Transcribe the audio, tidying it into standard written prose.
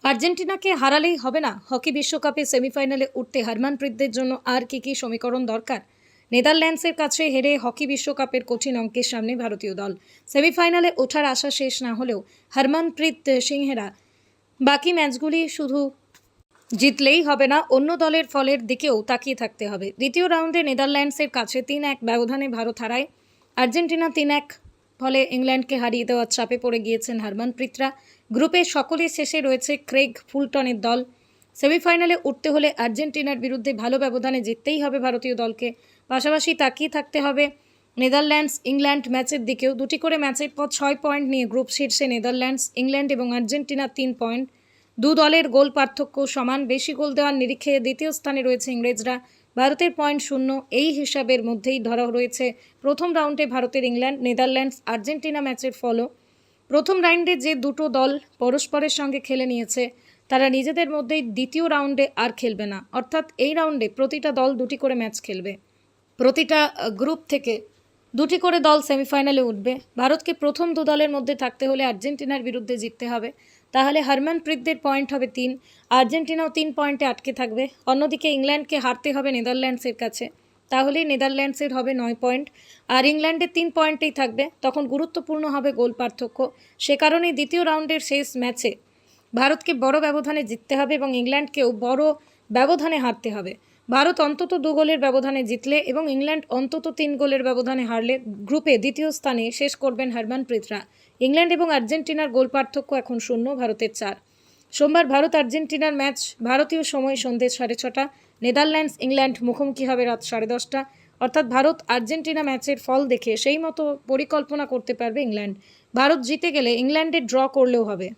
আর্জেন্টিনাকে হারালেই হবে না, হকি বিশ্বকাপে সেমিফাইনালে উঠতে হারমানপ্রীতদের জন্য আর কি সমীকরণ দরকার? নেদারল্যান্ডসের কাছে হেরে হকি বিশ্বকাপের কঠিন অঙ্কের সামনে ভারতীয় দল। সেমিফাইনালে ওঠার আশা শেষ না হলেও হারমানপ্রীত সিংহেরা বাকি ম্যাচগুলি শুধু জিতলেই হবে না, অন্য দলের ফলের দিকেও তাকিয়ে থাকতে হবে। দ্বিতীয় রাউন্ডে নেদারল্যান্ডসের কাছে 3-1 ব্যবধানে ভারত হারায় আর্জেন্টিনা। 3-1 ফলে ইংল্যান্ডকে হারিয়ে দেওয়ার চাপে পড়ে গিয়েছেন হারমানপ্রীতরা। গ্রুপের সকলের শেষে রয়েছে ক্রেগ ফুলটনের দল। সেমিফাইনালে উঠতে হলে আর্জেন্টিনার বিরুদ্ধে ভালো ব্যবধানে জিততেই হবে ভারতীয় দলকে। পাশাপাশি তাকিয়ে থাকতে হবে নেদারল্যান্ডস ইংল্যান্ড ম্যাচের দিকেও। 2টি করে ম্যাচের পর 6 পয়েন্ট নিয়ে গ্রুপ শীর্ষে নেদারল্যান্ডস, ইংল্যান্ড এবং আর্জেন্টিনা 3 পয়েন্ট। দু দলের গোল পার্থক্য সমান। বেশি গোল দেওয়ার নিরিখে দ্বিতীয় স্থানে রয়েছে ইংরেজরা, ভারতের পয়েন্ট 0। এই হিসাবের মধ্যেই ধরা রয়েছে প্রথম রাউন্ডে ভারতের ইংল্যান্ড, নেদারল্যান্ডস, আর্জেন্টিনা ম্যাচের ফলও। প্রথম রাউন্ডে যে দুটো দল পরস্পরের সঙ্গে খেলে নিয়েছে তারা নিজেদের মধ্যেই দ্বিতীয় রাউন্ডে আর খেলবে না। অর্থাৎ এই রাউন্ডে প্রতিটা দল 2টি করে ম্যাচ খেলবে। প্রতিটা গ্রুপ থেকে 2টি করে দল সেমিফাইনালে উঠবে। ভারতকে প্রথম দু দলের মধ্যে থাকতে হলে আর্জেন্টিনার বিরুদ্ধে জিততে হবে, তাহলে হারমানপ্রীতদের পয়েন্ট হবে 3। আর্জেন্টিনাও 3 পয়েন্টে আটকে থাকবে। অন্যদিকে ইংল্যান্ডকে হারতে হবে নেদারল্যান্ডসের কাছে, তাহলেই নেদারল্যান্ডসের হবে 9 পয়েন্ট আর ইংল্যান্ডের 3 পয়েন্টেই থাকবে। তখন গুরুত্বপূর্ণ হবে গোল পার্থক্য। সে কারণেই দ্বিতীয় রাউন্ডের শেষ ম্যাচে ভারতকে বড় ব্যবধানে জিততে হবে এবং ইংল্যান্ডকেও বড় ব্যবধানে হারতে হবে। ভারত অন্তত 2 গোলের ব্যবধানে জিতলে এবং ইংল্যান্ড অন্তত 3 গোলের ব্যবধানে হারলে গ্রুপে দ্বিতীয় স্থানে শেষ করবেন হারমানপ্রীতরা। ইংল্যান্ড এবং আর্জেন্টিনার গোল পার্থক্য এখন 0, ভারতের 4। সোমবার ভারত আর্জেন্টিনার ম্যাচ ভারতীয় সময় সন্ধ্যে 6:30। নেদারল্যান্ডস ইংল্যান্ড মুখোমুখি হবে রাত 10:30। অর্থাৎ ভারত আর্জেন্টিনা ম্যাচের ফল দেখে সেই মতো পরিকল্পনা করতে পারবে ইংল্যান্ড। ভারত জিতে গেলে ইংল্যান্ডের ড্র করলেও হবে।